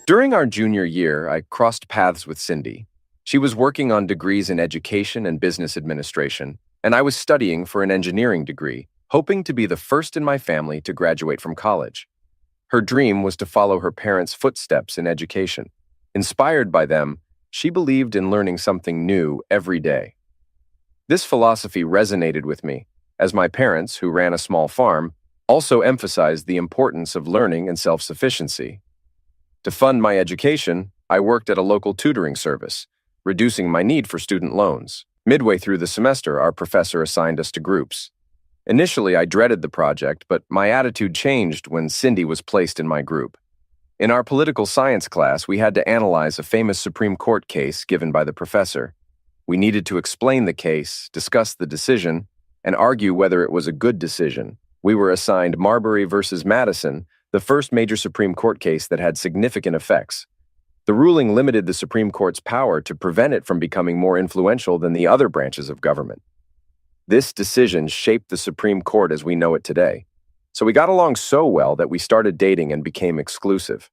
During our junior year, I crossed paths with Cindy. She was working on degrees in education and business administration, and I was studying for an engineering degree, hoping to be the first in my family to graduate from college. Her dream was to follow her parents' footsteps in education. Inspired by them, she believed in learning something new every day. This philosophy resonated with me, as my parents, who ran a small farm, also emphasized the importance of learning and self-sufficiency. To fund my education, I worked at a local tutoring service, reducing my need for student loans. Midway through the semester, our professor assigned us to groups. Initially, I dreaded the project, but my attitude changed when Cindy was placed in my group. In our political science class, we had to analyze a famous Supreme Court case given by the professor. We needed to explain the case, discuss the decision, and argue whether it was a good decision. We were assigned Marbury versus Madison, the first major Supreme Court case that had significant effects. The ruling limited the Supreme Court's power to prevent it from becoming more influential than the other branches of government. This decision shaped the Supreme Court as we know it today. So we got along so well that we started dating and became exclusive.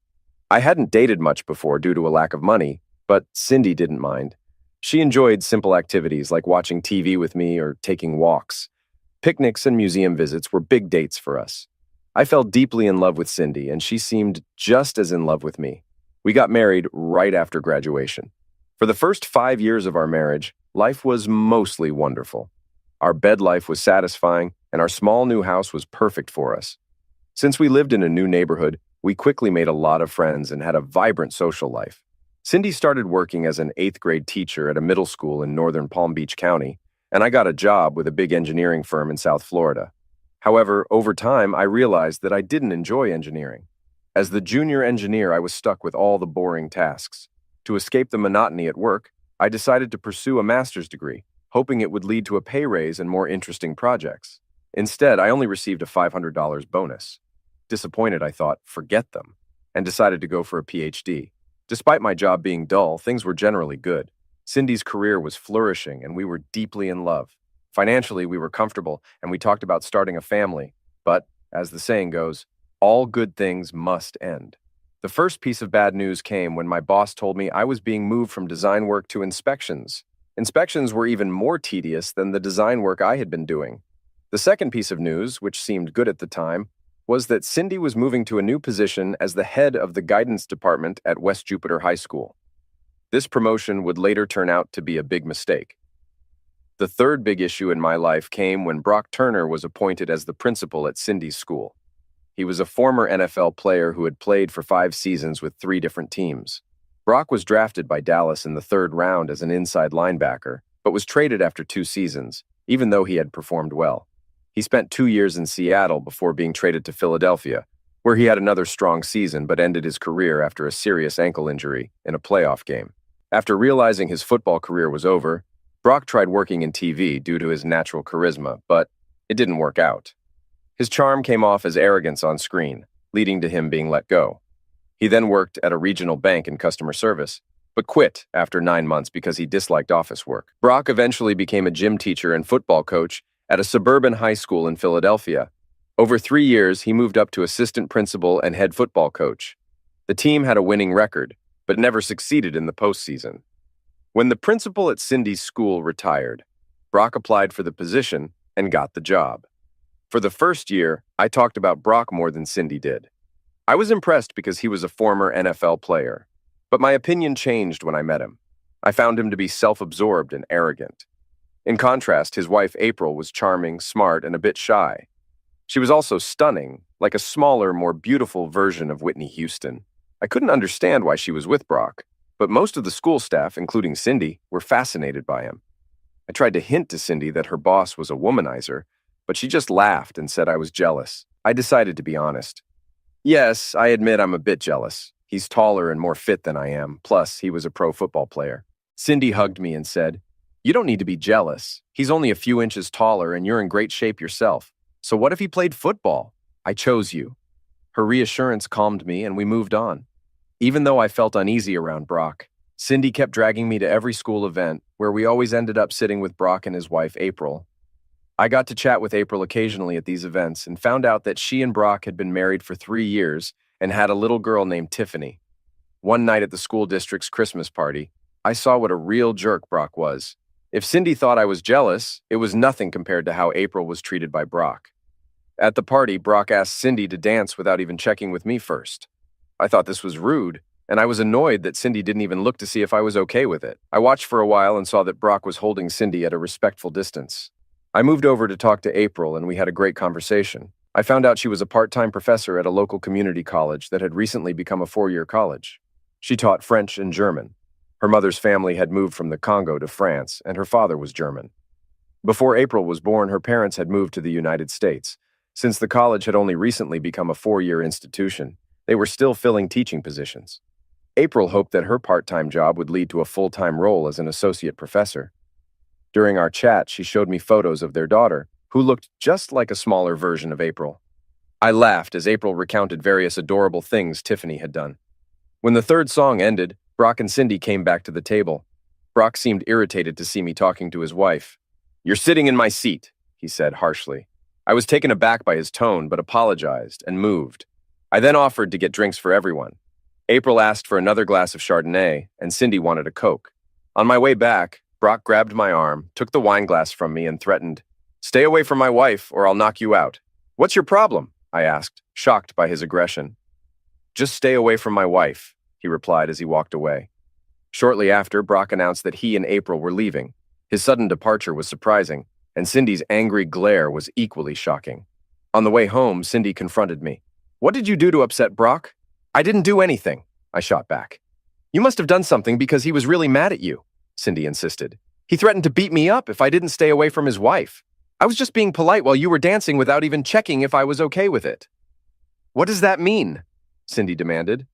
I hadn't dated much before due to a lack of money, but Cindy didn't mind. She enjoyed simple activities like watching TV with me or taking walks. Picnics and museum visits were big dates for us. I fell deeply in love with Cindy, and she seemed just as in love with me. We got married right after graduation. For the first 5 years of our marriage, life was mostly wonderful. Our bed life was satisfying, and our small new house was perfect for us. Since we lived in a new neighborhood, we quickly made a lot of friends and had a vibrant social life. Cindy started working as an 8th-grade teacher at a middle school in northern Palm Beach County, and I got a job with a big engineering firm in South Florida. However, over time, I realized that I didn't enjoy engineering. As the junior engineer, I was stuck with all the boring tasks. To escape the monotony at work, I decided to pursue a master's degree, hoping it would lead to a pay raise and more interesting projects. Instead, I only received a $500 bonus. Disappointed, I thought, forget them, and decided to go for a PhD. Despite my job being dull, things were generally good. Cindy's career was flourishing, and we were deeply in love. Financially, we were comfortable, and we talked about starting a family. But, as the saying goes, all good things must end. The first piece of bad news came when my boss told me I was being moved from design work to inspections. Inspections were even more tedious than the design work I had been doing. The second piece of news, which seemed good at the time, was that Cindy was moving to a new position as the head of the guidance department at West Jupiter High School. This promotion would later turn out to be a big mistake. The third big issue in my life came when Brock Turner was appointed as the principal at Cindy's school. He was a former NFL player who had played for 5 seasons with 3 different teams. Brock was drafted by Dallas in the 3rd round as an inside linebacker, but was traded after 2 seasons, even though he had performed well. He spent 2 years in Seattle before being traded to Philadelphia, where he had another strong season but ended his career after a serious ankle injury in a playoff game. After realizing his football career was over, Brock tried working in TV due to his natural charisma, but it didn't work out. His charm came off as arrogance on screen, leading to him being let go. He then worked at a regional bank in customer service, but quit after 9 months because he disliked office work. Brock eventually became a gym teacher and football coach at a suburban high school in Philadelphia. Over 3 years, he moved up to assistant principal and head football coach. The team had a winning record, but never succeeded in the postseason. When the principal at Cindy's school retired, Brock applied for the position and got the job. For the first year, I talked about Brock more than Cindy did. I was impressed because he was a former NFL player, but my opinion changed when I met him. I found him to be self-absorbed and arrogant. In contrast, his wife April was charming, smart, and a bit shy. She was also stunning, like a smaller, more beautiful version of Whitney Houston. I couldn't understand why she was with Brock, but most of the school staff, including Cindy, were fascinated by him. I tried to hint to Cindy that her boss was a womanizer, but she just laughed and said I was jealous. I decided to be honest. Yes, I admit I'm a bit jealous. He's taller and more fit than I am, plus he was a pro football player. Cindy hugged me and said, "You don't need to be jealous. He's only a few inches taller and you're in great shape yourself. So what if he played football? I chose you." Her reassurance calmed me and we moved on. Even though I felt uneasy around Brock, Cindy kept dragging me to every school event, where we always ended up sitting with Brock and his wife, April. I got to chat with April occasionally at these events and found out that she and Brock had been married for 3 years and had a little girl named Tiffany. One night at the school district's Christmas party, I saw what a real jerk Brock was. If Cindy thought I was jealous, it was nothing compared to how April was treated by Brock. At the party, Brock asked Cindy to dance without even checking with me first. I thought this was rude, and I was annoyed that Cindy didn't even look to see if I was okay with it. I watched for a while and saw that Brock was holding Cindy at a respectful distance. I moved over to talk to April, and we had a great conversation. I found out she was a part-time professor at a local community college that had recently become a 4-year college. She taught French and German. Her mother's family had moved from the Congo to France, and her father was German. Before April was born, her parents had moved to the United States. Since the college had only recently become a 4-year institution, they were still filling teaching positions. April hoped that her part-time job would lead to a full-time role as an associate professor. During our chat, she showed me photos of their daughter, who looked just like a smaller version of April. I laughed as April recounted various adorable things Tiffany had done. When the third song ended, Brock and Cindy came back to the table. Brock seemed irritated to see me talking to his wife. "You're sitting in my seat," he said harshly. I was taken aback by his tone, but apologized and moved. I then offered to get drinks for everyone. April asked for another glass of Chardonnay, and Cindy wanted a Coke. On my way back, Brock grabbed my arm, took the wine glass from me, and threatened, "Stay away from my wife, or I'll knock you out." "What's your problem?" I asked, shocked by his aggression. "Just stay away from my wife," he replied as he walked away. Shortly after, Brock announced that he and April were leaving. His sudden departure was surprising, and Cindy's angry glare was equally shocking. On the way home, Cindy confronted me. "What did you do to upset Brock?" "I didn't do anything," I shot back. "You must have done something because he was really mad at you," Cindy insisted. "He threatened to beat me up if I didn't stay away from his wife. I was just being polite while you were dancing without even checking if I was okay with it." "What does that mean?" Cindy demanded.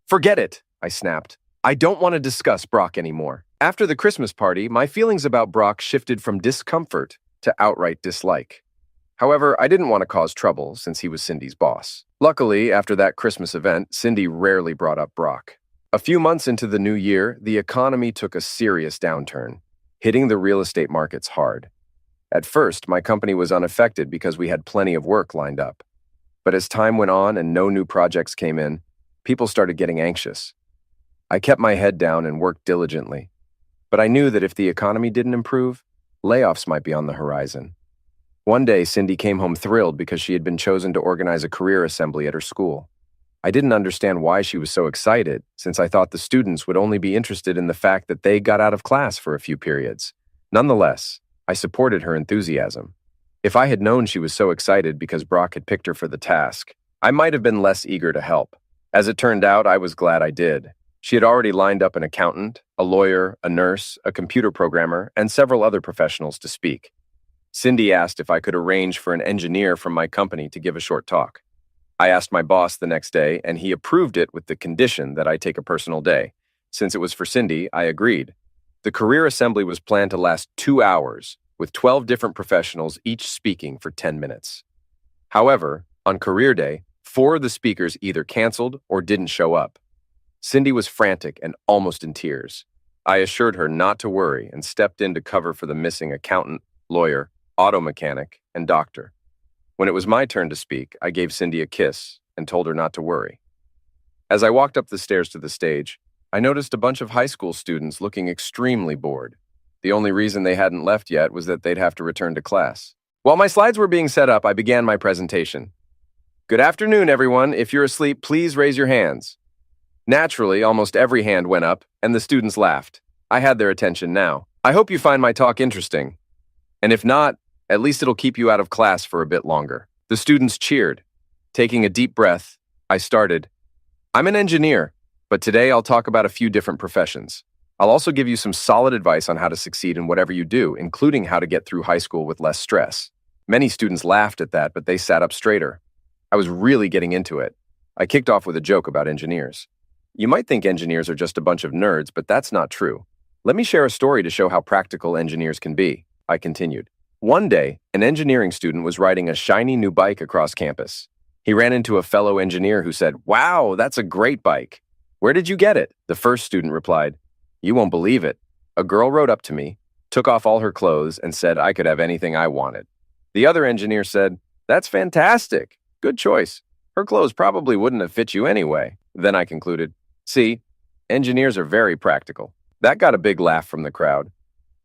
"Forget it," I snapped. "I don't want to discuss Brock anymore." After the Christmas party, my feelings about Brock shifted from discomfort to outright dislike. However, I didn't want to cause trouble since he was Cindy's boss. Luckily, after that Christmas event, Cindy rarely brought up Brock. A few months into the new year, the economy took a serious downturn, hitting the real estate markets hard. At first, my company was unaffected because we had plenty of work lined up. But as time went on and no new projects came in, people started getting anxious. I kept my head down and worked diligently. But I knew that if the economy didn't improve, layoffs might be on the horizon. One day, Cindy came home thrilled because she had been chosen to organize a career assembly at her school. I didn't understand why she was so excited, since I thought the students would only be interested in the fact that they got out of class for a few periods. Nonetheless, I supported her enthusiasm. If I had known she was so excited because Brock had picked her for the task, I might have been less eager to help. As it turned out, I was glad I did. She had already lined up an accountant, a lawyer, a nurse, a computer programmer, and several other professionals to speak. Cindy asked if I could arrange for an engineer from my company to give a short talk. I asked my boss the next day, and he approved it with the condition that I take a personal day. Since it was for Cindy, I agreed. The career assembly was planned to last 2 hours, with 12 different professionals each speaking for 10 minutes. However, on career day, 4 of the speakers either canceled or didn't show up. Cindy was frantic and almost in tears. I assured her not to worry and stepped in to cover for the missing accountant, lawyer, auto mechanic, and doctor. When it was my turn to speak, I gave Cindy a kiss and told her not to worry. As I walked up the stairs to the stage, I noticed a bunch of high school students looking extremely bored. The only reason they hadn't left yet was that they'd have to return to class. While my slides were being set up, I began my presentation. "Good afternoon, everyone. If you're asleep, please raise your hands." Naturally, almost every hand went up, and the students laughed. I had their attention now. I hope you find my talk interesting. And if not, at least it'll keep you out of class for a bit longer. The students cheered. Taking a deep breath, I started. "I'm an engineer, but today I'll talk about a few different professions. I'll also give you some solid advice on how to succeed in whatever you do, including how to get through high school with less stress." Many students laughed at that, but they sat up straighter. I was really getting into it. I kicked off with a joke about engineers. "You might think engineers are just a bunch of nerds, but that's not true. Let me share a story to show how practical engineers can be," I continued. One day, an engineering student was riding a shiny new bike across campus. He ran into a fellow engineer who said, "Wow, that's a great bike. Where did you get it?" The first student replied, "You won't believe it. A girl rode up to me, took off all her clothes, and said I could have anything I wanted." The other engineer said, "That's fantastic. Good choice. Her clothes probably wouldn't have fit you anyway." Then I concluded, "See, Engineers are very practical. That got a big laugh from the crowd.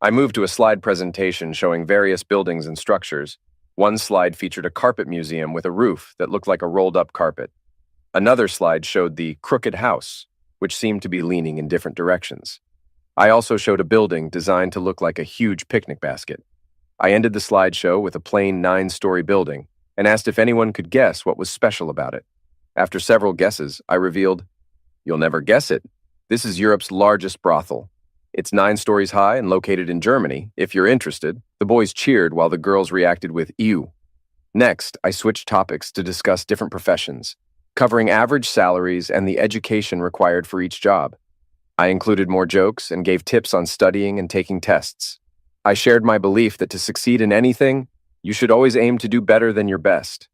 I moved to a slide presentation showing various buildings and structures. One slide featured a carpet museum with a roof that looked like a rolled-up carpet. Another slide showed the crooked house, which seemed to be leaning in different directions. I also showed a building designed to look like a huge picnic basket. I ended the slideshow with a plain 9-story building and asked if anyone could guess what was special about it. After several guesses, I revealed, "You'll never guess it. This is Europe's largest brothel. It's 9 stories high and located in Germany. If you're interested." The boys cheered while the girls reacted with ew. Next, I switched topics to discuss different professions, covering average salaries and the education required for each job. I included more jokes and gave tips on studying and taking tests. I shared my belief that to succeed in anything, you should always aim to do better than your best.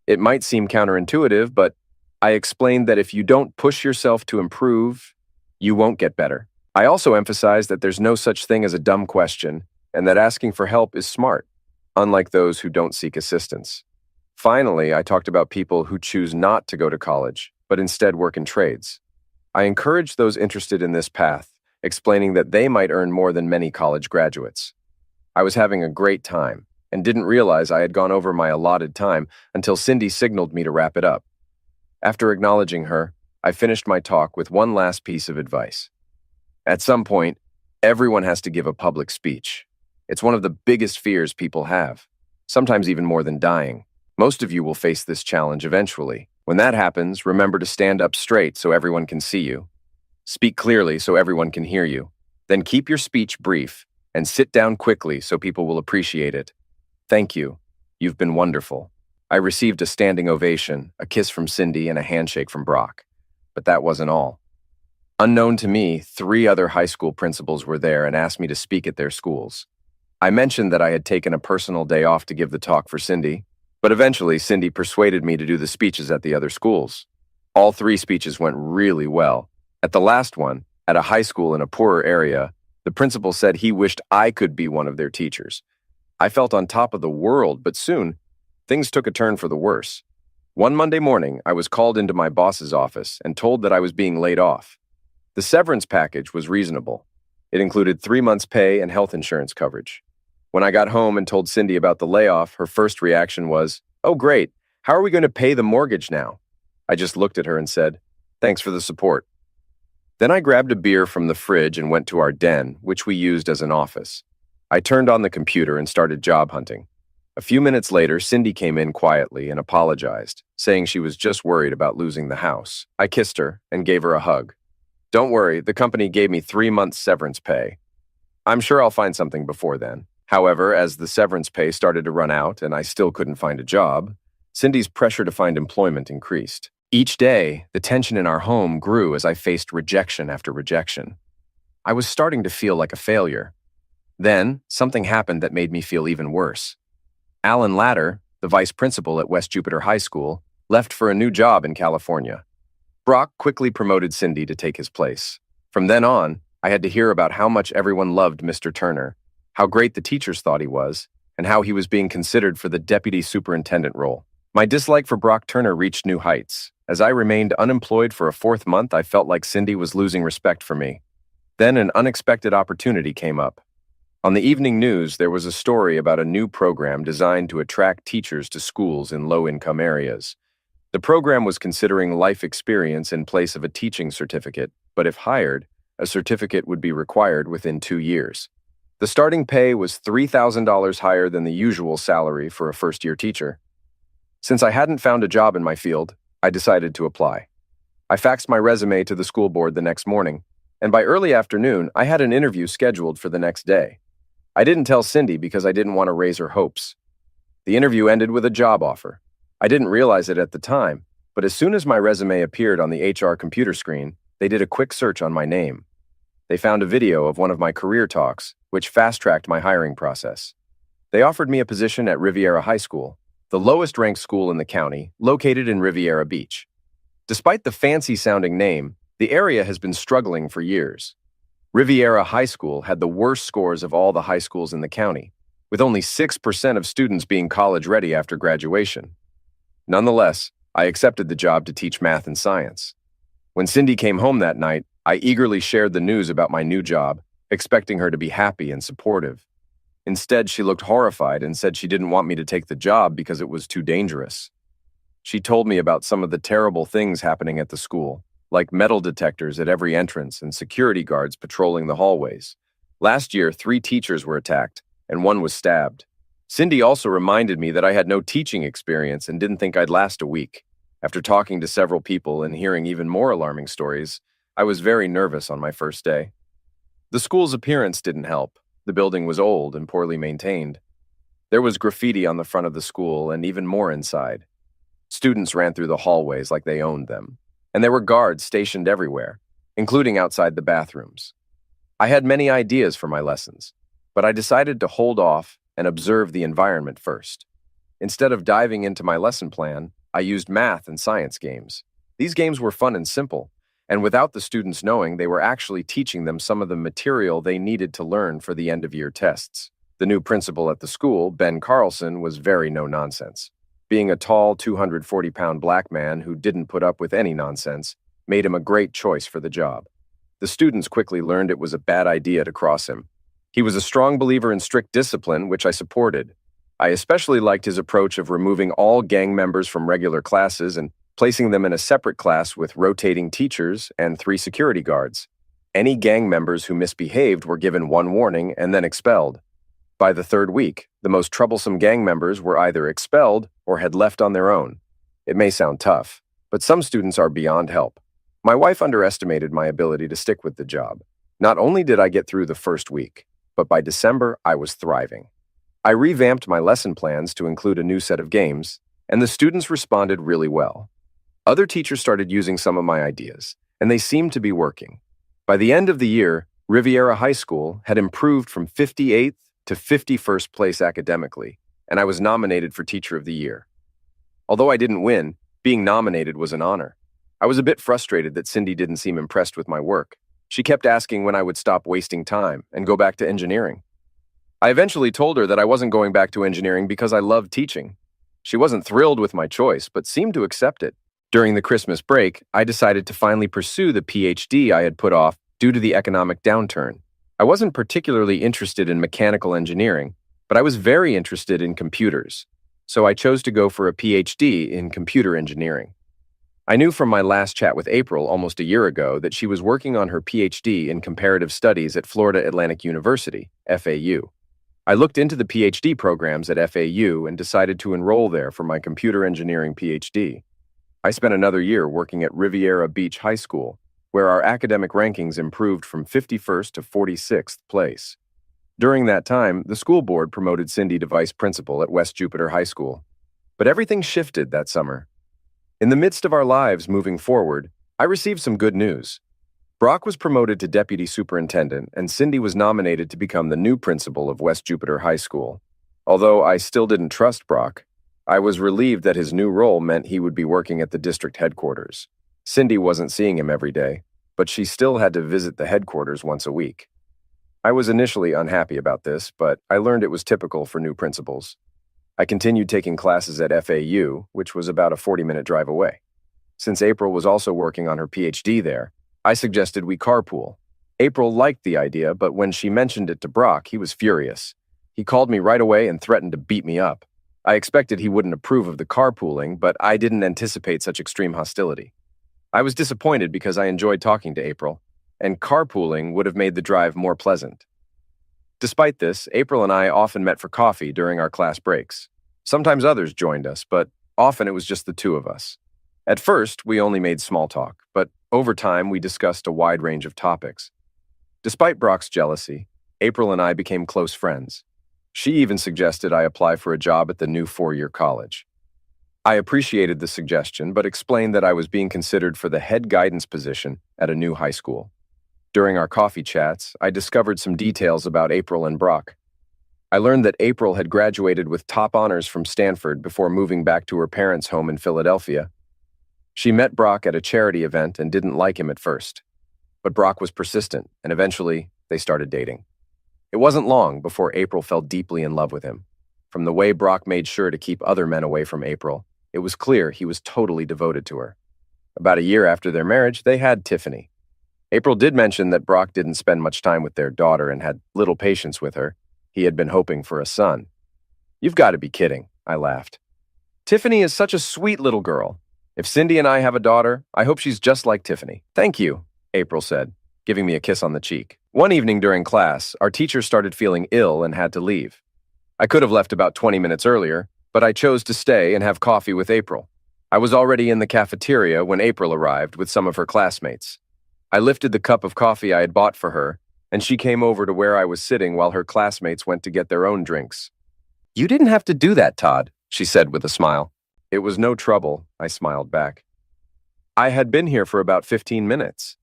It might seem counterintuitive, but I explained that if you don't push yourself to improve, you won't get better. I also emphasized that there's no such thing as a dumb question and that asking for help is smart, unlike those who don't seek assistance. Finally, I talked about people who choose not to go to college, but instead work in trades. I encouraged those interested in this path, explaining that they might earn more than many college graduates. I was having a great time and didn't realize I had gone over my allotted time until Cindy signaled me to wrap it up. After acknowledging her, I finished my talk with one last piece of advice. At some point, everyone has to give a public speech. It's one of the biggest fears people have, sometimes even more than dying. Most of you will face this challenge eventually. When that happens, remember to stand up straight so everyone can see you. Speak clearly so everyone can hear you. Then keep your speech brief and sit down quickly so people will appreciate it. Thank you. You've been wonderful. I received a standing ovation, a kiss from Cindy, and a handshake from Brock. But that wasn't all. Unknown to me, 3 other high school principals were there and asked me to speak at their schools. I mentioned that I had taken a personal day off to give the talk for Cindy, but eventually Cindy persuaded me to do the speeches at the other schools. All 3 speeches went really well. At the last one, at a high school in a poorer area, the principal said he wished I could be one of their teachers. I felt on top of the world, but soon, things took a turn for the worse. One Monday morning, I was called into my boss's office and told that I was being laid off. The severance package was reasonable. It included 3 months' pay and health insurance coverage. When I got home and told Cindy about the layoff, her first reaction was, "Oh, great. How are we going to pay the mortgage now?" I just looked at her and said, "Thanks for the support." Then I grabbed a beer from the fridge and went to our den, which we used as an office. I turned on the computer and started job hunting. A few minutes later, Cindy came in quietly and apologized, saying she was just worried about losing the house. I kissed her and gave her a hug. "Don't worry, the company gave me 3 months severance pay. I'm sure I'll find something before then." However, as the severance pay started to run out and I still couldn't find a job, Cindy's pressure to find employment increased. Each day, the tension in our home grew as I faced rejection after rejection. I was starting to feel like a failure. Then, something happened that made me feel even worse. Alan Latter, the vice principal at West Jupiter High School, left for a new job in California. Brock quickly promoted Cindy to take his place. From then on, I had to hear about how much everyone loved Mr. Turner, how great the teachers thought he was, and how he was being considered for the deputy superintendent role. My dislike for Brock Turner reached new heights. As I remained unemployed for a 4th month, I felt like Cindy was losing respect for me. Then an unexpected opportunity came up. On the evening news, there was a story about a new program designed to attract teachers to schools in low-income areas. The program was considering life experience in place of a teaching certificate, but if hired, a certificate would be required within 2 years. The starting pay was $3,000 higher than the usual salary for a first-year teacher. Since I hadn't found a job in my field, I decided to apply. I faxed my resume to the school board the next morning, and by early afternoon, I had an interview scheduled for the next day. I didn't tell Cindy because I didn't want to raise her hopes. The interview ended with a job offer. I didn't realize it at the time, but as soon as my resume appeared on the HR computer screen, they did a quick search on my name. They found a video of one of my career talks, which fast-tracked my hiring process. They offered me a position at Riviera High School, the lowest-ranked school in the county, located in Riviera Beach. Despite the fancy-sounding name, the area has been struggling for years. Riviera High School had the worst scores of all the high schools in the county, with only 6% of students being college-ready after graduation. Nonetheless, I accepted the job to teach math and science. When Cindy came home that night, I eagerly shared the news about my new job, expecting her to be happy and supportive. Instead, she looked horrified and said she didn't want me to take the job because it was too dangerous. She told me about some of the terrible things happening at the school, like metal detectors at every entrance and security guards patrolling the hallways. Last year, 3 teachers were attacked, and 1 was stabbed. Cindy also reminded me that I had no teaching experience and didn't think I'd last a week. After talking to several people and hearing even more alarming stories, I was very nervous on my first day. The school's appearance didn't help. The building was old and poorly maintained. There was graffiti on the front of the school and even more inside. Students ran through the hallways like they owned them, and there were guards stationed everywhere, including outside the bathrooms. I had many ideas for my lessons, but I decided to hold off and observe the environment first. Instead of diving into my lesson plan, I used math and science games. These games were fun and simple, and without the students knowing, they were actually teaching them some of the material they needed to learn for the end-of-year tests. The new principal at the school, Ben Carlson, was very no-nonsense. Being a tall, 240-pound black man who didn't put up with any nonsense made him a great choice for the job. The students quickly learned it was a bad idea to cross him. He was a strong believer in strict discipline, which I supported. I especially liked his approach of removing all gang members from regular classes and placing them in a separate class with rotating teachers and 3 security guards. Any gang members who misbehaved were given 1 warning and then expelled. By the 3rd week, the most troublesome gang members were either expelled or had left on their own. It may sound tough, but some students are beyond help. My wife underestimated my ability to stick with the job. Not only did I get through the first week, but by December, I was thriving. I revamped my lesson plans to include a new set of games, and the students responded really well. Other teachers started using some of my ideas, and they seemed to be working. By the end of the year, Riviera High School had improved from 58th to 51st place academically, and I was nominated for Teacher of the Year. Although I didn't win, being nominated was an honor. I was a bit frustrated that Cindy didn't seem impressed with my work. She kept asking when I would stop wasting time and go back to engineering. I eventually told her that I wasn't going back to engineering because I loved teaching. She wasn't thrilled with my choice, but seemed to accept it. During the Christmas break, I decided to finally pursue the PhD I had put off due to the economic downturn. I wasn't particularly interested in mechanical engineering, but I was very interested in computers, so I chose to go for a PhD in computer engineering. I knew from my last chat with April almost a year ago that she was working on her PhD in comparative studies at Florida Atlantic University, FAU. I looked into the PhD programs at FAU and decided to enroll there for my computer engineering PhD. I spent another year working at Riviera Beach High School, where our academic rankings improved from 51st to 46th place. During that time, the school board promoted Cindy to vice principal at West Jupiter High School. But everything shifted that summer. In the midst of our lives moving forward, I received some good news. Brock was promoted to deputy superintendent, and Cindy was nominated to become the new principal of West Jupiter High School. Although I still didn't trust Brock, I was relieved that his new role meant he would be working at the district headquarters. Cindy wasn't seeing him every day, but she still had to visit the headquarters once a week. I was initially unhappy about this, but I learned it was typical for new principals. I continued taking classes at FAU, which was about a 40-minute drive away. Since April was also working on her PhD there, I suggested we carpool. April liked the idea, but when she mentioned it to Brock, he was furious. He called me right away and threatened to beat me up. I expected he wouldn't approve of the carpooling, but I didn't anticipate such extreme hostility. I was disappointed because I enjoyed talking to April, and carpooling would have made the drive more pleasant. Despite this, April and I often met for coffee during our class breaks. Sometimes others joined us, but often it was just the 2 of us. At first, we only made small talk, but over time we discussed a wide range of topics. Despite Brock's jealousy, April and I became close friends. She even suggested I apply for a job at the new 4-year college. I appreciated the suggestion, but explained that I was being considered for the head guidance position at a new high school. During our coffee chats, I discovered some details about April and Brock. I learned that April had graduated with top honors from Stanford before moving back to her parents' home in Philadelphia. She met Brock at a charity event and didn't like him at first. But Brock was persistent, and eventually, they started dating. It wasn't long before April fell deeply in love with him. From the way Brock made sure to keep other men away from April, it was clear he was totally devoted to her. About a year after their marriage, they had Tiffany. April did mention that Brock didn't spend much time with their daughter and had little patience with her. He had been hoping for a son. You've got to be kidding, I laughed. Tiffany is such a sweet little girl. If Cindy and I have a daughter, I hope she's just like Tiffany. Thank you, April said, giving me a kiss on the cheek. One evening during class, our teacher started feeling ill and had to leave. I could have left about 20 minutes earlier, but I chose to stay and have coffee with April. I was already in the cafeteria when April arrived with some of her classmates. I lifted the cup of coffee I had bought for her, and she came over to where I was sitting while her classmates went to get their own drinks. You didn't have to do that, Todd, she said with a smile. It was no trouble, I smiled back. I had been here for about 15 minutes.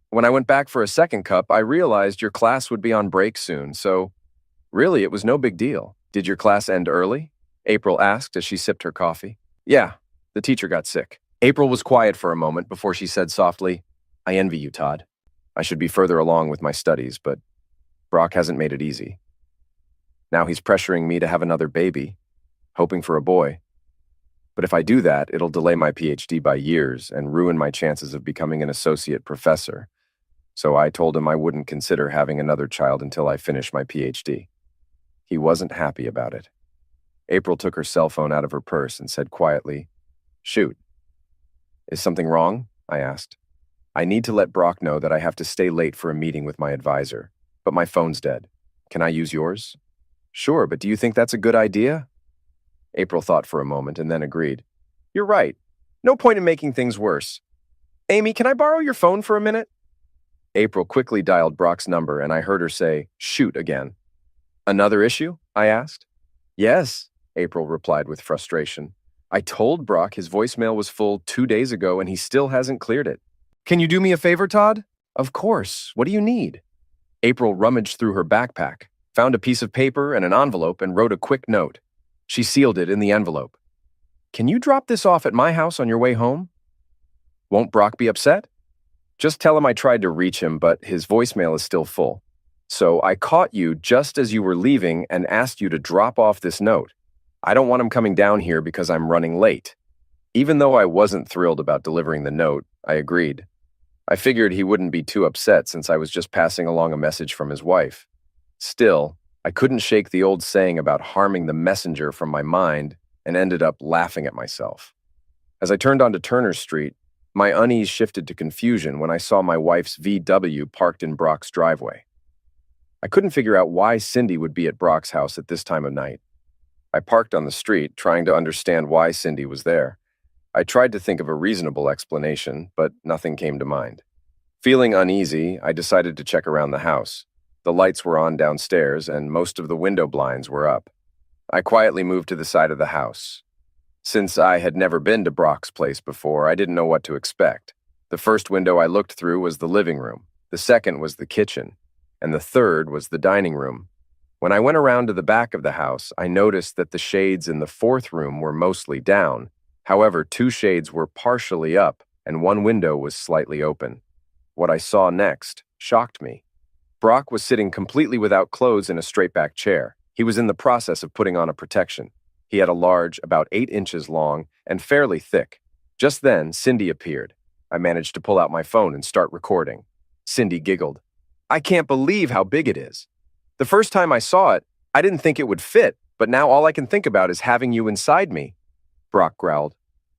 When I went back for a second cup, I realized your class would be on break soon, so really it was no big deal. Did your class end early? April asked as she sipped her coffee. Yeah, the teacher got sick. April was quiet for a moment before she said softly, I envy you, Todd. I should be further along with my studies, but Brock hasn't made it easy. Now he's pressuring me to have another baby, hoping for a boy. But if I do that, it'll delay my PhD by years and ruin my chances of becoming an associate professor. So I told him I wouldn't consider having another child until I finish my PhD. He wasn't happy about it. April took her cell phone out of her purse and said quietly, Shoot. Is something wrong? I asked. I need to let Brock know that I have to stay late for a meeting with my advisor, but my phone's dead. Can I use yours? Sure, but do you think that's a good idea? April thought for a moment and then agreed. You're right. No point in making things worse. Amy, can I borrow your phone for a minute? April quickly dialed Brock's number and I heard her say, Shoot again. Another issue? I asked. Yes, April replied with frustration. I told Brock his voicemail was full 2 days ago and he still hasn't cleared it. Can you do me a favor, Todd? Of course. What do you need? April rummaged through her backpack, found a piece of paper and an envelope and wrote a quick note. She sealed it in the envelope. Can you drop this off at my house on your way home? Won't Brock be upset? Just tell him I tried to reach him, but his voicemail is still full. So I caught you just as you were leaving and asked you to drop off this note. I don't want him coming down here because I'm running late. Even though I wasn't thrilled about delivering the note, I agreed. I figured he wouldn't be too upset since I was just passing along a message from his wife. Still, I couldn't shake the old saying about harming the messenger from my mind and ended up laughing at myself. As I turned onto Turner Street, my unease shifted to confusion when I saw my wife's VW parked in Brock's driveway. I couldn't figure out why Cindy would be at Brock's house at this time of night. I parked on the street, trying to understand why Cindy was there. I tried to think of a reasonable explanation, but nothing came to mind. Feeling uneasy, I decided to check around the house. The lights were on downstairs, and most of the window blinds were up. I quietly moved to the side of the house. Since I had never been to Brock's place before, I didn't know what to expect. The first window I looked through was the living room, the second was the kitchen, and the third was the dining room. When I went around to the back of the house, I noticed that the shades in the fourth room were mostly down. However, 2 shades were partially up, and one window was slightly open. What I saw next shocked me. Brock was sitting completely without clothes in a straight-back chair. He was in the process of putting on a protection. He had a large, about 8 inches long, and fairly thick. Just then, Cindy appeared. I managed to pull out my phone and start recording. Cindy giggled. I can't believe how big it is. The first time I saw it, I didn't think it would fit, but now all I can think about is having you inside me. Brock growled.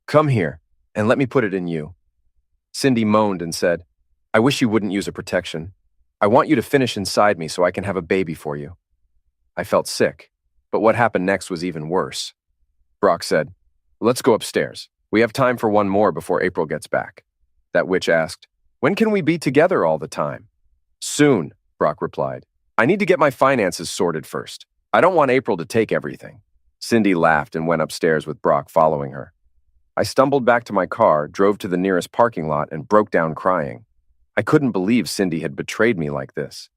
Come here, and let me put it in you. Cindy moaned and said, I wish you wouldn't use a protection. I want you to finish inside me so I can have a baby for you. I felt sick, but what happened next was even worse. Brock said, Let's go upstairs. We have time for one more before April gets back. That witch asked, When can we be together all the time? Soon, Brock replied. I need to get my finances sorted first. I don't want April to take everything. Cindy laughed and went upstairs with Brock following her. I stumbled back to my car, drove to the nearest parking lot, and broke down crying. I couldn't believe Cindy had betrayed me like this.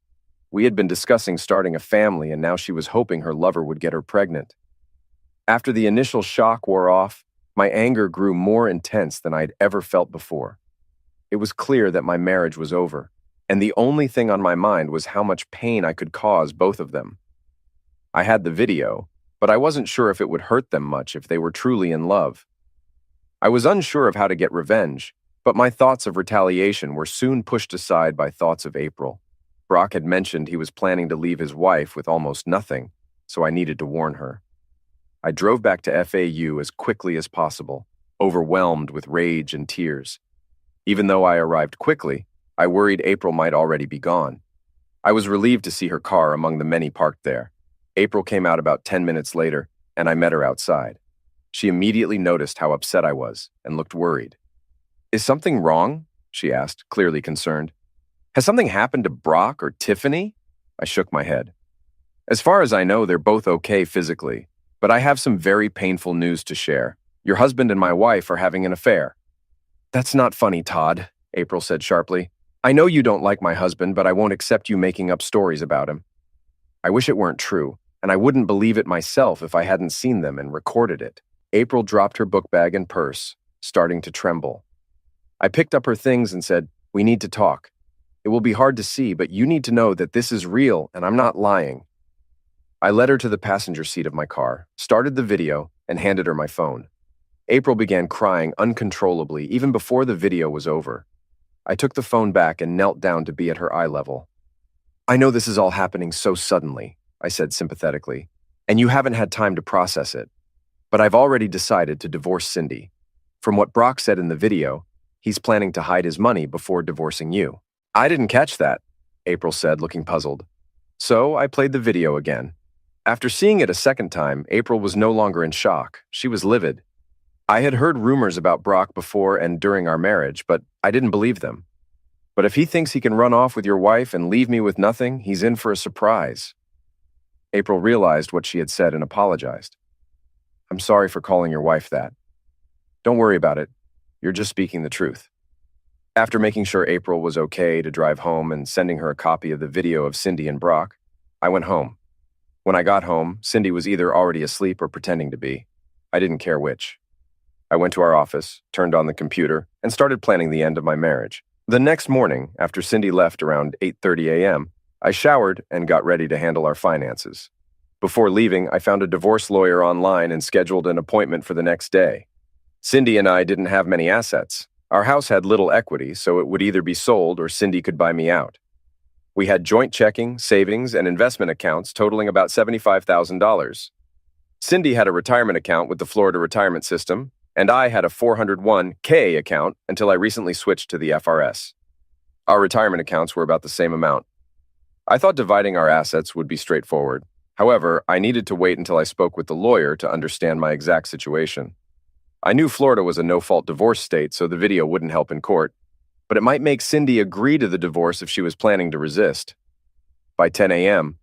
We had been discussing starting a family, and now she was hoping her lover would get her pregnant. After the initial shock wore off, my anger grew more intense than I'd ever felt before. It was clear that my marriage was over, and the only thing on my mind was how much pain I could cause both of them. I had the video, but I wasn't sure if it would hurt them much if they were truly in love. I was unsure of how to get revenge, But my thoughts of retaliation were soon pushed aside by thoughts of April. Brock had mentioned he was planning to leave his wife with almost nothing, so I needed to warn her. I drove back to FAU as quickly as possible, overwhelmed with rage and tears. Even though I arrived quickly, I worried April might already be gone. I was relieved to see her car among the many parked there. April came out about 10 minutes later, and I met her outside. She immediately noticed how upset I was and looked worried. "Is something wrong?" she asked, clearly concerned. "Has something happened to Brock or Tiffany?" I shook my head. "As far as I know, they're both okay physically, but I have some very painful news to share. Your husband and my wife are having an affair." "That's not funny, Todd," April said sharply. "I know you don't like my husband, but I won't accept you making up stories about him." I wish it weren't true, and I wouldn't believe it myself if I hadn't seen them and recorded it. April dropped her book bag and purse, starting to tremble. I picked up her things and said, "We need to talk. It will be hard to see, but you need to know that this is real and I'm not lying." I led her to the passenger seat of my car, started the video, and handed her my phone. April began crying uncontrollably even before the video was over. I took the phone back and knelt down to be at her eye level. "I know this is all happening so suddenly," I said sympathetically, "and you haven't had time to process it. But I've already decided to divorce Cindy. From what Brock said in the video, he's planning to hide his money before divorcing you." "I didn't catch that," April said, looking puzzled. So I played the video again. After seeing it a second time, April was no longer in shock. She was livid. I had heard rumors about Brock before and during our marriage, but I didn't believe them. "But if he thinks he can run off with your wife and leave me with nothing, he's in for a surprise." April realized what she had said and apologized. "I'm sorry for calling your wife that. Don't worry about it. You're just speaking the truth." After making sure April was okay to drive home and sending her a copy of the video of Cindy and Brock, I went home. When I got home, Cindy was either already asleep or pretending to be. I didn't care which. I went to our office, turned on the computer, and started planning the end of my marriage. The next morning, after Cindy left around 8:30 a.m., I showered and got ready to handle our finances. Before leaving, I found a divorce lawyer online and scheduled an appointment for the next day. Cindy and I didn't have many assets. Our house had little equity, so it would either be sold or Cindy could buy me out. We had joint checking, savings, and investment accounts totaling about $75,000. Cindy had a retirement account with the Florida retirement system, and I had a 401k account until I recently switched to the FRS. Our retirement accounts were about the same amount. I thought dividing our assets would be straightforward. However, I needed to wait until I spoke with the lawyer to understand my exact situation. I knew Florida was a no-fault divorce state, so the video wouldn't help in court, but it might make Cindy agree to the divorce if she was planning to resist. By 10 a.m.,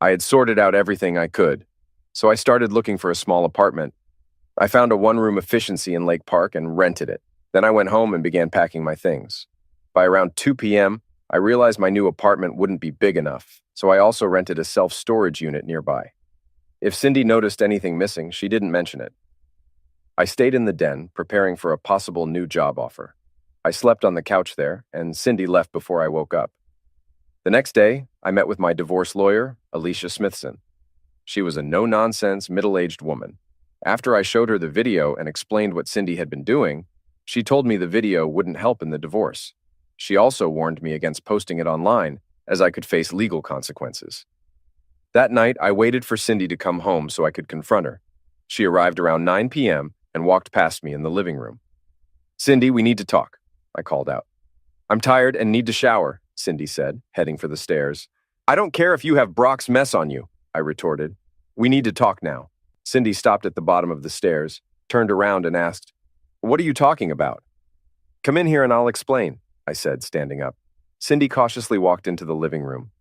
I had sorted out everything I could, so I started looking for a small apartment. I found a one-room efficiency in Lake Park and rented it. Then I went home and began packing my things. By around 2 p.m., I realized my new apartment wouldn't be big enough, so I also rented a self-storage unit nearby. If Cindy noticed anything missing, she didn't mention it. I stayed in the den, preparing for a possible new job offer. I slept on the couch there, and Cindy left before I woke up. The next day, I met with my divorce lawyer, Alicia Smithson. She was a no-nonsense, middle-aged woman. After I showed her the video and explained what Cindy had been doing, she told me the video wouldn't help in the divorce. She also warned me against posting it online, as I could face legal consequences. That night, I waited for Cindy to come home so I could confront her. She arrived around 9 p.m. and walked past me in the living room. "Cindy, we need to talk," I called out. "I'm tired and need to shower," Cindy said, heading for the stairs. "I don't care if you have Brock's mess on you," I retorted. "We need to talk now." Cindy stopped at the bottom of the stairs, turned around and asked, "What are you talking about?" "Come in here and I'll explain," I said, standing up. Cindy cautiously walked into the living room.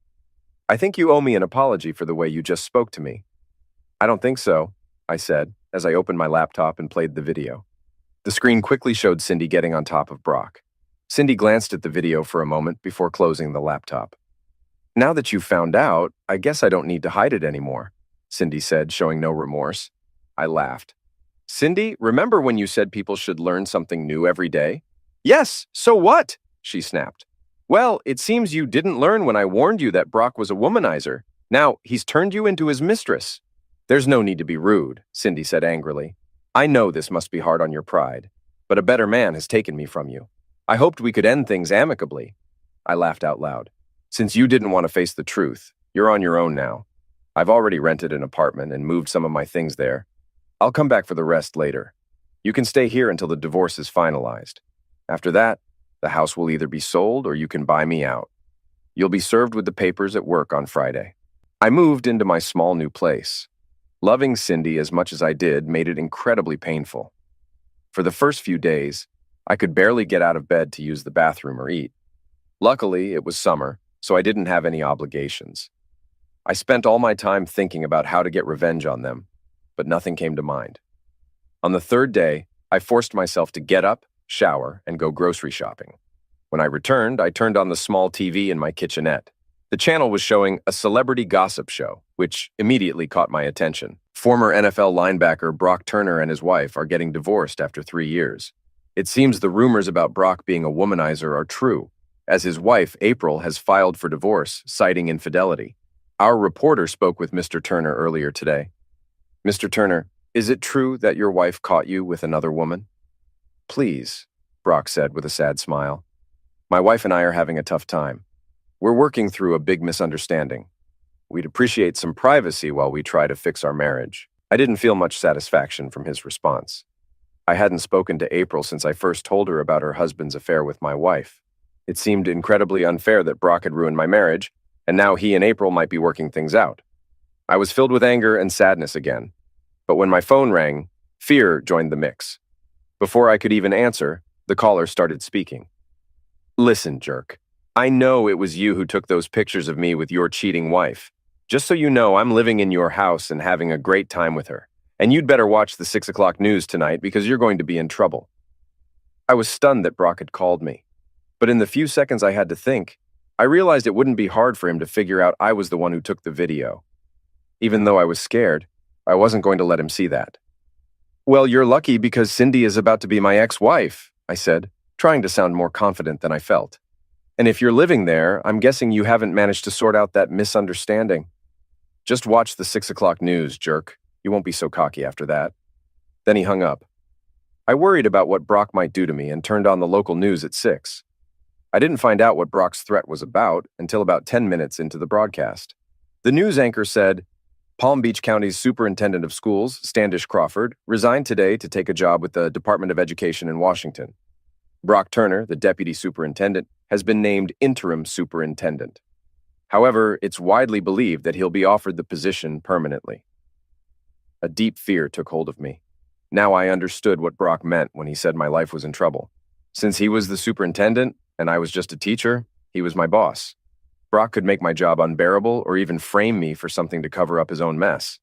"I think you owe me an apology for the way you just spoke to me." "I don't think so," I said, as I opened my laptop and played the video. The screen quickly showed Cindy getting on top of Brock. Cindy glanced at the video for a moment before closing the laptop. "Now that you've found out, I guess I don't need to hide it anymore," Cindy said, showing no remorse. I laughed. "Cindy, remember when you said people should learn something new every day?" "Yes, so what?" she snapped. "Well, it seems you didn't learn when I warned you that Brock was a womanizer. Now, he's turned you into his mistress." "There's no need to be rude," Cindy said angrily. "I know this must be hard on your pride, but a better man has taken me from you." I hoped we could end things amicably. I laughed out loud. Since you didn't want to face the truth, you're on your own now. I've already rented an apartment and moved some of my things there. I'll come back for the rest later. You can stay here until the divorce is finalized. After that, the house will either be sold or you can buy me out. You'll be served with the papers at work on Friday. I moved into my small new place. Loving Cindy as much as I did made it incredibly painful. For the first few days, I could barely get out of bed to use the bathroom or eat. Luckily, it was summer, so I didn't have any obligations. I spent all my time thinking about how to get revenge on them, but nothing came to mind. On the third day, I forced myself to get up, shower, and go grocery shopping. When I returned, I turned on the small TV in my kitchenette. The channel was showing a celebrity gossip show, which immediately caught my attention. Former NFL linebacker Brock Turner and his wife are getting divorced after 3 years. It seems the rumors about Brock being a womanizer are true, as his wife, April, has filed for divorce, citing infidelity. Our reporter spoke with Mr. Turner earlier today. Mr. Turner, is it true that your wife caught you with another woman? Please, Brock said with a sad smile. My wife and I are having a tough time. We're working through a big misunderstanding. We'd appreciate some privacy while we try to fix our marriage. I didn't feel much satisfaction from his response. I hadn't spoken to April since I first told her about her husband's affair with my wife. It seemed incredibly unfair that Brock had ruined my marriage, and now he and April might be working things out. I was filled with anger and sadness again. But when my phone rang, fear joined the mix. Before I could even answer, the caller started speaking. Listen, jerk. I know it was you who took those pictures of me with your cheating wife. Just so you know, I'm living in your house and having a great time with her. And you'd better watch the 6 o'clock news tonight because you're going to be in trouble. I was stunned that Brock had called me. But in the few seconds I had to think, I realized it wouldn't be hard for him to figure out I was the one who took the video. Even though I was scared, I wasn't going to let him see that. Well, you're lucky because Cindy is about to be my ex-wife, I said, trying to sound more confident than I felt. And if you're living there, I'm guessing you haven't managed to sort out that misunderstanding. Just watch the 6 o'clock news, jerk. You won't be so cocky after that. Then he hung up. I worried about what Brock might do to me and turned on the local news at 6. I didn't find out what Brock's threat was about until about 10 minutes into the broadcast. The news anchor said, Palm Beach County's Superintendent of Schools, Standish Crawford, resigned today to take a job with the Department of Education in Washington. Brock Turner, the deputy superintendent, has been named interim superintendent. However, it's widely believed that he'll be offered the position permanently. A deep fear took hold of me. Now I understood what Brock meant when he said my life was in trouble. Since he was the superintendent and I was just a teacher, he was my boss. Brock could make my job unbearable or even frame me for something to cover up his own mess.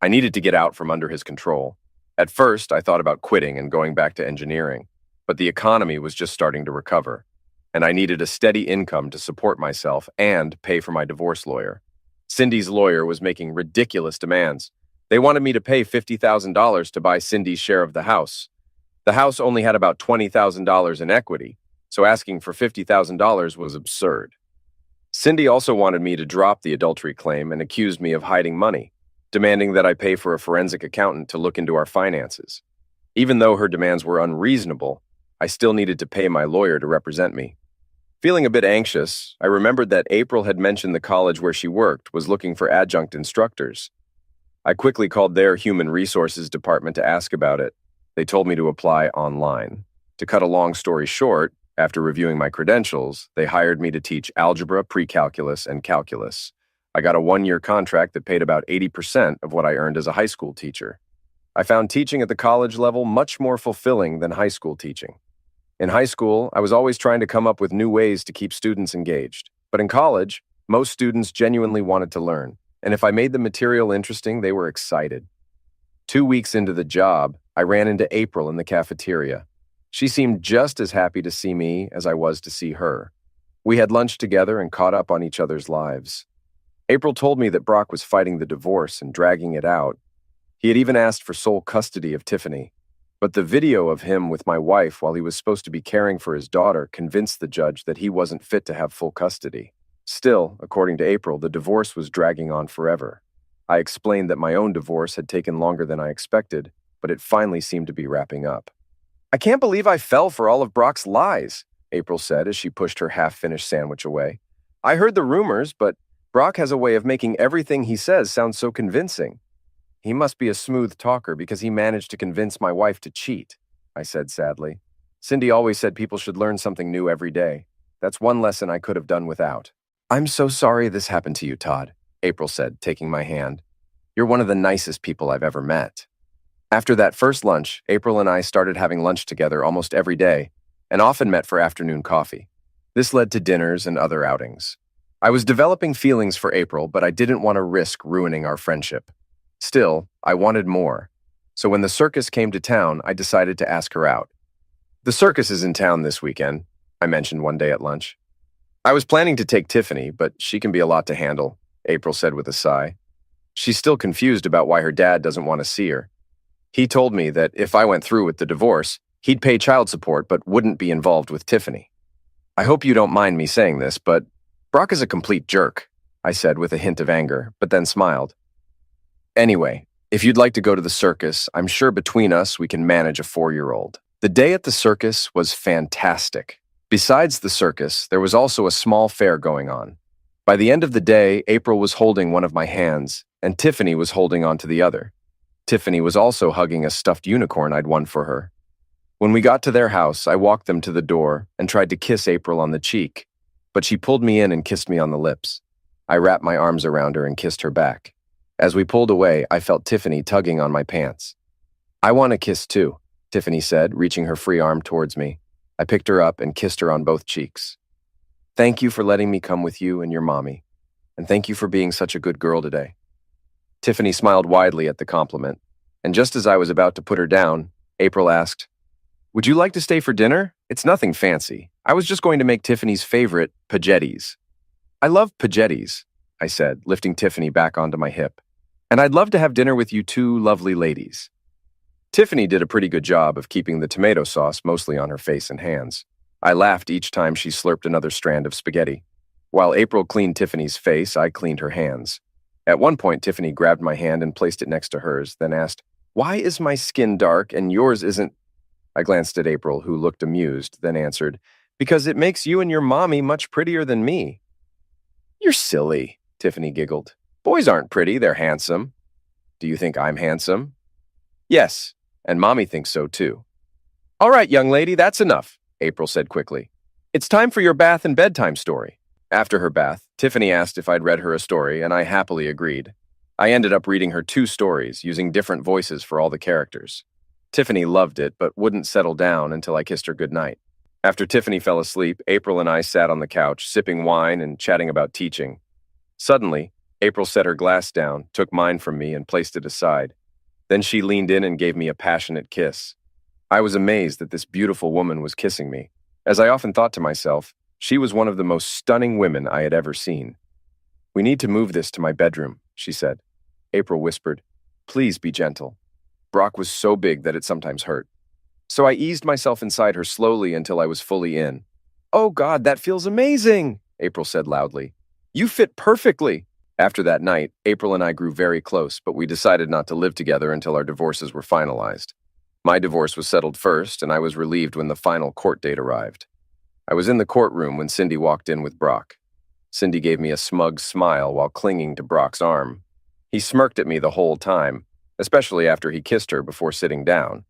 I needed to get out from under his control. At first, I thought about quitting and going back to engineering, but the economy was just starting to recover, and I needed a steady income to support myself and pay for my divorce lawyer. Cindy's lawyer was making ridiculous demands. They wanted me to pay $50,000 to buy Cindy's share of the house. The house only had about $20,000 in equity, so asking for $50,000 was absurd. Cindy also wanted me to drop the adultery claim and accused me of hiding money, demanding that I pay for a forensic accountant to look into our finances. Even though her demands were unreasonable, I still needed to pay my lawyer to represent me. Feeling a bit anxious, I remembered that April had mentioned the college where she worked was looking for adjunct instructors. I quickly called their human resources department to ask about it. They told me to apply online. To cut a long story short, after reviewing my credentials, they hired me to teach algebra, pre-calculus, and calculus. I got a 1-year contract that paid about 80% of what I earned as a high school teacher. I found teaching at the college level much more fulfilling than high school teaching. In high school, I was always trying to come up with new ways to keep students engaged. But in college, most students genuinely wanted to learn. And if I made the material interesting, they were excited. 2 weeks into the job, I ran into April in the cafeteria. She seemed just as happy to see me as I was to see her. We had lunch together and caught up on each other's lives. April told me that Brock was fighting the divorce and dragging it out. He had even asked for sole custody of Tiffany. But the video of him with my wife while he was supposed to be caring for his daughter convinced the judge that he wasn't fit to have full custody. Still, according to April, the divorce was dragging on forever. I explained that my own divorce had taken longer than I expected, but it finally seemed to be wrapping up. I can't believe I fell for all of Brock's lies. April said as she pushed her half-finished sandwich away. I heard the rumors, but Brock has a way of making everything he says sound so convincing. He must be a smooth talker because he managed to convince my wife to cheat, I said sadly. Cindy always said people should learn something new every day. That's one lesson I could have done without. I'm so sorry this happened to you, Todd, April said, taking my hand. You're one of the nicest people I've ever met. After that first lunch, April and I started having lunch together almost every day and often met for afternoon coffee. This led to dinners and other outings. I was developing feelings for April, but I didn't want to risk ruining our friendship. Still, I wanted more. So when the circus came to town, I decided to ask her out. The circus is in town this weekend, I mentioned one day at lunch. I was planning to take Tiffany, but she can be a lot to handle, April said with a sigh. She's still confused about why her dad doesn't want to see her. He told me that if I went through with the divorce, he'd pay child support but wouldn't be involved with Tiffany. I hope you don't mind me saying this, but Brock is a complete jerk, I said with a hint of anger, but then smiled. Anyway, if you'd like to go to the circus, I'm sure between us we can manage a 4-year-old. The day at the circus was fantastic. Besides the circus, there was also a small fair going on. By the end of the day, April was holding one of my hands, and Tiffany was holding onto the other. Tiffany was also hugging a stuffed unicorn I'd won for her. When we got to their house, I walked them to the door and tried to kiss April on the cheek, but she pulled me in and kissed me on the lips. I wrapped my arms around her and kissed her back. As we pulled away, I felt Tiffany tugging on my pants. I want a kiss too, Tiffany said, reaching her free arm towards me. I picked her up and kissed her on both cheeks. Thank you for letting me come with you and your mommy, and thank you for being such a good girl today. Tiffany smiled widely at the compliment, and just as I was about to put her down, April asked, Would you like to stay for dinner? It's nothing fancy. I was just going to make Tiffany's favorite, pagettis. I love pagettis, I said, lifting Tiffany back onto my hip. And I'd love to have dinner with you two lovely ladies. Tiffany did a pretty good job of keeping the tomato sauce mostly on her face and hands. I laughed each time she slurped another strand of spaghetti. While April cleaned Tiffany's face, I cleaned her hands. At one point, Tiffany grabbed my hand and placed it next to hers, then asked, Why is my skin dark and yours isn't? I glanced at April, who looked amused, then answered, Because it makes you and your mommy much prettier than me. You're silly, Tiffany giggled. Boys aren't pretty, they're handsome. Do you think I'm handsome? Yes, and Mommy thinks so too. All right, young lady, that's enough, April said quickly. It's time for your bath and bedtime story. After her bath, Tiffany asked if I'd read her a story, and I happily agreed. I ended up reading her 2 stories, using different voices for all the characters. Tiffany loved it, but wouldn't settle down until I kissed her goodnight. After Tiffany fell asleep, April and I sat on the couch, sipping wine and chatting about teaching. Suddenly, April set her glass down, took mine from me, and placed it aside. Then she leaned in and gave me a passionate kiss. I was amazed that this beautiful woman was kissing me. As I often thought to myself, she was one of the most stunning women I had ever seen. We need to move this to my bedroom, she said. April whispered, Please be gentle. Brock was so big that it sometimes hurt. So I eased myself inside her slowly until I was fully in. Oh God, that feels amazing, April said loudly. You fit perfectly. After that night, April and I grew very close, but we decided not to live together until our divorces were finalized. My divorce was settled first, and I was relieved when the final court date arrived. I was in the courtroom when Cindy walked in with Brock. Cindy gave me a smug smile while clinging to Brock's arm. He smirked at me the whole time, especially after he kissed her before sitting down.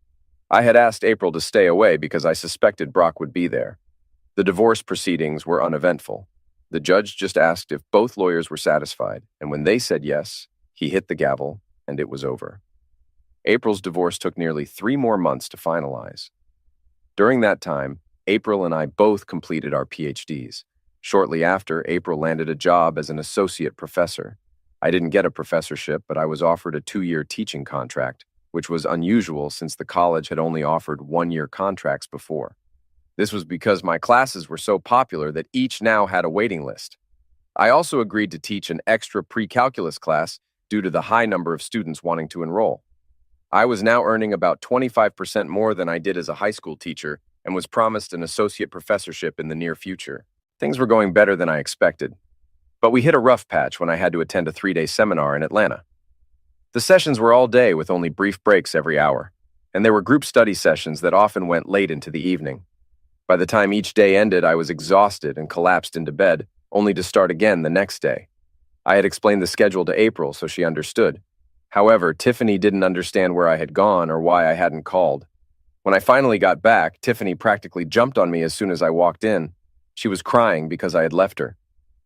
I had asked April to stay away because I suspected Brock would be there. The divorce proceedings were uneventful. The judge just asked if both lawyers were satisfied, and when they said yes, he hit the gavel, and it was over. April's divorce took nearly 3 more months to finalize. During that time, April and I both completed our PhDs. Shortly after, April landed a job as an associate professor. I didn't get a professorship, but I was offered a 2-year teaching contract, which was unusual since the college had only offered 1-year contracts before. This was because my classes were so popular that each now had a waiting list. I also agreed to teach an extra pre-calculus class due to the high number of students wanting to enroll. I was now earning about 25% more than I did as a high school teacher and was promised an associate professorship in the near future. Things were going better than I expected. But we hit a rough patch when I had to attend a 3-day seminar in Atlanta. The sessions were all day with only brief breaks every hour, and there were group study sessions that often went late into the evening. By the time each day ended, I was exhausted and collapsed into bed, only to start again the next day. I had explained the schedule to April, so she understood. However, Tiffany didn't understand where I had gone or why I hadn't called. When I finally got back, Tiffany practically jumped on me as soon as I walked in. She was crying because I had left her.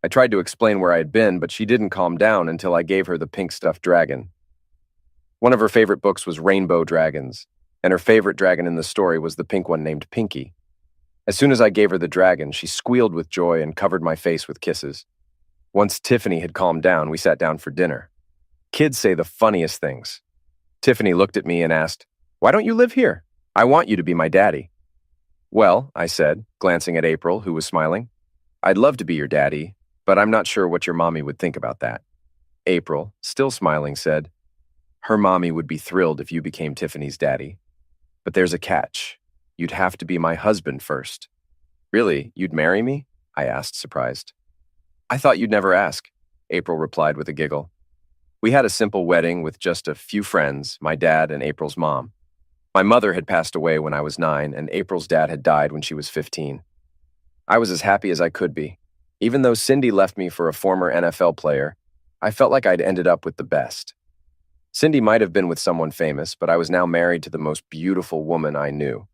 I tried to explain where I had been, but she didn't calm down until I gave her the pink stuffed dragon. One of her favorite books was Rainbow Dragons, and her favorite dragon in the story was the pink one named Pinky. As soon as I gave her the dragon, she squealed with joy and covered my face with kisses. Once Tiffany had calmed down, we sat down for dinner. Kids say the funniest things. Tiffany looked at me and asked, "Why don't you live here? I want you to be my daddy." "Well," I said, glancing at April, who was smiling, "I'd love to be your daddy, but I'm not sure what your mommy would think about that." April, still smiling, said, "Her mommy would be thrilled if you became Tiffany's daddy. But there's a catch. You'd have to be my husband first." "Really? You'd marry me?" I asked, surprised. "I thought you'd never ask," April replied with a giggle. We had a simple wedding with just a few friends, my dad and April's mom. My mother had passed away when I was 9, and April's dad had died when she was 15. I was as happy as I could be. Even though Cindy left me for a former NFL player, I felt like I'd ended up with the best. Cindy might have been with someone famous, but I was now married to the most beautiful woman I knew,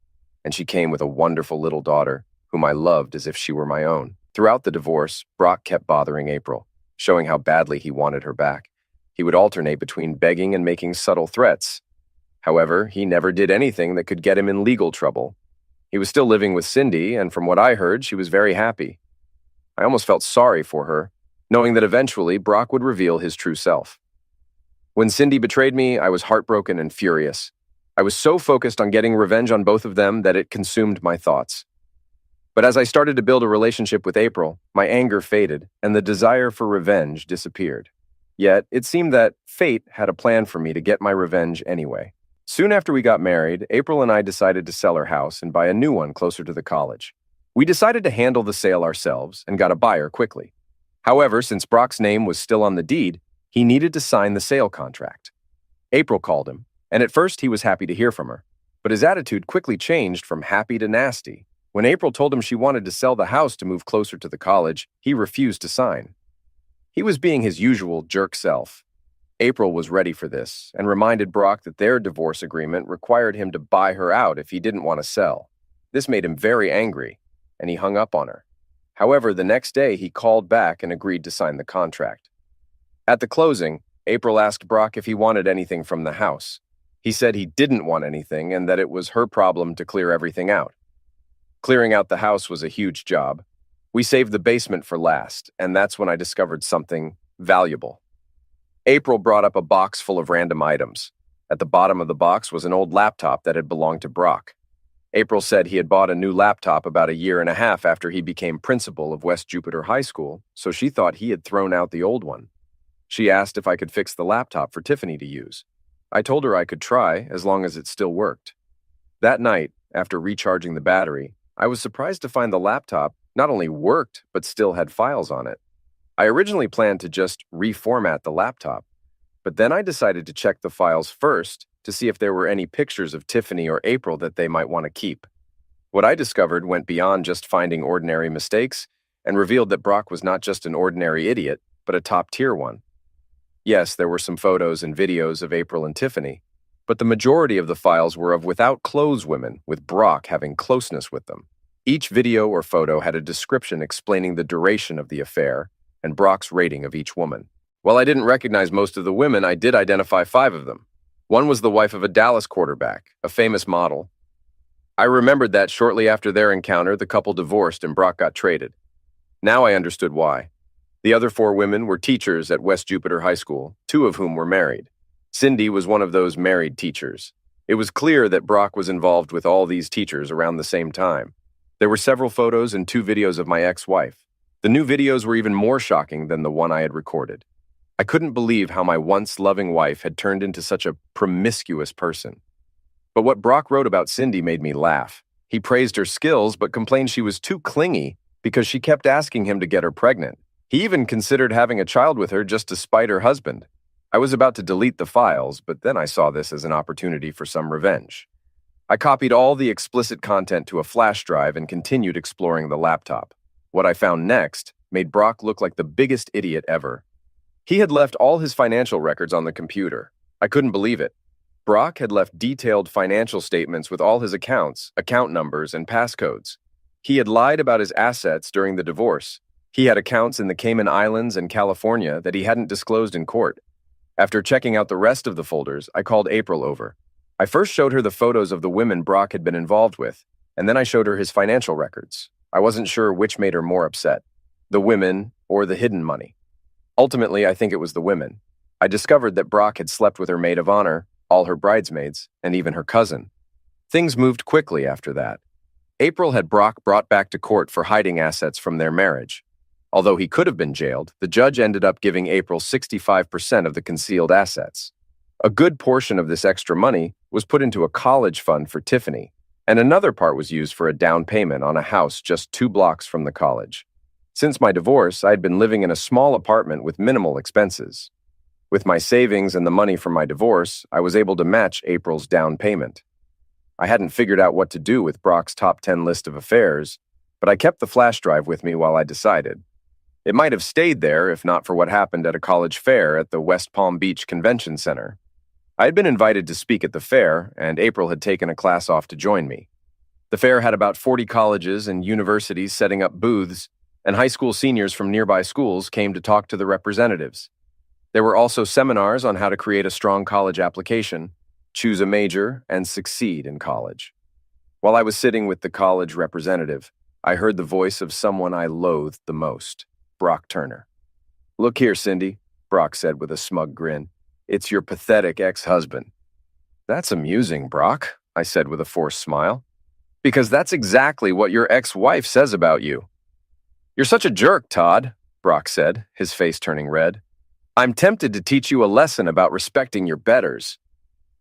and she came with a wonderful little daughter, whom I loved as if she were my own. Throughout the divorce, Brock kept bothering April, showing how badly he wanted her back. He would alternate between begging and making subtle threats. However, he never did anything that could get him in legal trouble. He was still living with Cindy, and from what I heard, she was very happy. I almost felt sorry for her, knowing that eventually Brock would reveal his true self. When Cindy betrayed me, I was heartbroken and furious. I was so focused on getting revenge on both of them that it consumed my thoughts. But as I started to build a relationship with April, my anger faded, and the desire for revenge disappeared. Yet, it seemed that fate had a plan for me to get my revenge anyway. Soon after we got married, April and I decided to sell our house and buy a new one closer to the college. We decided to handle the sale ourselves and got a buyer quickly. However, since Brock's name was still on the deed, he needed to sign the sale contract. April called him, and at first he was happy to hear from her, but his attitude quickly changed from happy to nasty. When April told him she wanted to sell the house to move closer to the college, he refused to sign. He was being his usual jerk self. April was ready for this and reminded Brock that their divorce agreement required him to buy her out if he didn't want to sell. This made him very angry, and he hung up on her. However, the next day he called back and agreed to sign the contract. At the closing, April asked Brock if he wanted anything from the house. He said he didn't want anything and that it was her problem to clear everything out. Clearing out the house was a huge job. We saved the basement for last, and that's when I discovered something valuable. April brought up a box full of random items. At the bottom of the box was an old laptop that had belonged to Brock. April said he had bought a new laptop about a year and a half after he became principal of West Jupiter High School, so she thought he had thrown out the old one. She asked if I could fix the laptop for Tiffany to use. I told her I could try, as long as it still worked. That night, after recharging the battery, I was surprised to find the laptop not only worked, but still had files on it. I originally planned to just reformat the laptop, but then I decided to check the files first to see if there were any pictures of Tiffany or April that they might want to keep. What I discovered went beyond just finding ordinary mistakes and revealed that Brock was not just an ordinary idiot, but a top-tier one. Yes, there were some photos and videos of April and Tiffany, but the majority of the files were of without-clothes women, with Brock having closeness with them. Each video or photo had a description explaining the duration of the affair and Brock's rating of each woman. While I didn't recognize most of the women, I did identify 5 of them. One was the wife of a Dallas quarterback, a famous model. I remembered that shortly after their encounter, the couple divorced and Brock got traded. Now I understood why. The other 4 women were teachers at West Jupiter High School, 2 of whom were married. Cindy was one of those married teachers. It was clear that Brock was involved with all these teachers around the same time. There were several photos and 2 videos of my ex-wife. The new videos were even more shocking than the one I had recorded. I couldn't believe how my once loving wife had turned into such a promiscuous person. But what Brock wrote about Cindy made me laugh. He praised her skills, but complained she was too clingy because she kept asking him to get her pregnant. He even considered having a child with her just to spite her husband. I was about to delete the files, but then I saw this as an opportunity for some revenge. I copied all the explicit content to a flash drive and continued exploring the laptop. What I found next made Brock look like the biggest idiot ever. He had left all his financial records on the computer. I couldn't believe it. Brock had left detailed financial statements with all his accounts, account numbers, and passcodes. He had lied about his assets during the divorce. He had accounts in the Cayman Islands and California that he hadn't disclosed in court. After checking out the rest of the folders, I called April over. I first showed her the photos of the women Brock had been involved with, and then I showed her his financial records. I wasn't sure which made her more upset, the women or the hidden money. Ultimately, I think it was the women. I discovered that Brock had slept with her maid of honor, all her bridesmaids, and even her cousin. Things moved quickly after that. April had Brock brought back to court for hiding assets from their marriage. Although he could have been jailed, the judge ended up giving April 65% of the concealed assets. A good portion of this extra money was put into a college fund for Tiffany, and another part was used for a down payment on a house just 2 blocks from the college. Since my divorce, I had been living in a small apartment with minimal expenses. With my savings and the money from my divorce, I was able to match April's down payment. I hadn't figured out what to do with Brock's top 10 list of affairs, but I kept the flash drive with me while I decided. It might have stayed there if not for what happened at a college fair at the West Palm Beach Convention Center. I had been invited to speak at the fair, and April had taken a class off to join me. The fair had about 40 colleges and universities setting up booths, and high school seniors from nearby schools came to talk to the representatives. There were also seminars on how to create a strong college application, choose a major, and succeed in college. While I was sitting with the college representative, I heard the voice of someone I loathed the most, Brock Turner. "Look here, Cindy," Brock said with a smug grin. "It's your pathetic ex-husband." "That's amusing, Brock," I said with a forced smile. "Because that's exactly what your ex-wife says about you." "You're such a jerk, Todd," Brock said, his face turning red. "I'm tempted to teach you a lesson about respecting your betters."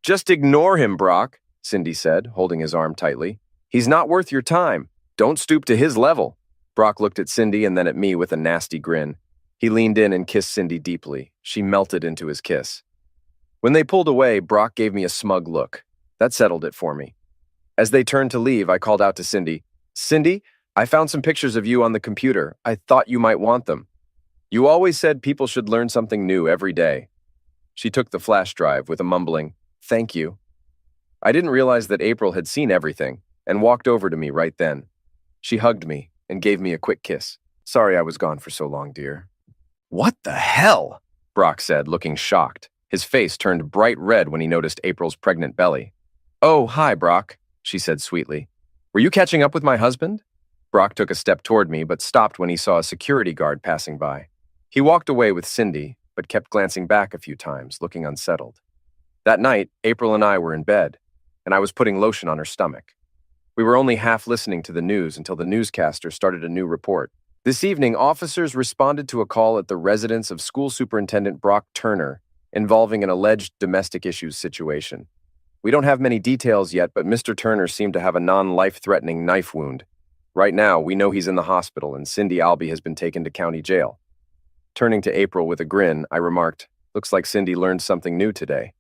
"Just ignore him, Brock," Cindy said, holding his arm tightly. "He's not worth your time. Don't stoop to his level." Brock looked at Cindy and then at me with a nasty grin. He leaned in and kissed Cindy deeply. She melted into his kiss. When they pulled away, Brock gave me a smug look. That settled it for me. As they turned to leave, I called out to Cindy, "Cindy, I found some pictures of you on the computer. I thought you might want them. You always said people should learn something new every day." She took the flash drive with a mumbling, "Thank you." I didn't realize that April had seen everything and walked over to me right then. She hugged me and gave me a quick kiss. "Sorry I was gone for so long, dear." "What the hell?" Brock said, looking shocked. His face turned bright red when he noticed April's pregnant belly. "Oh, hi, Brock," she said sweetly. "Were you catching up with my husband?" Brock took a step toward me, but stopped when he saw a security guard passing by. He walked away with Cindy, but kept glancing back a few times, looking unsettled. That night, April and I were in bed, and I was putting lotion on her stomach. We were only half listening to the news until the newscaster started a new report. This evening, officers responded to a call at the residence of School Superintendent Brock Turner involving an alleged domestic issues situation. We don't have many details yet, but Mr. Turner seemed to have a non-life-threatening knife wound. Right now, we know he's in the hospital, and Cindy Albee has been taken to county jail. Turning to April with a grin, I remarked, "Looks like Cindy learned something new today."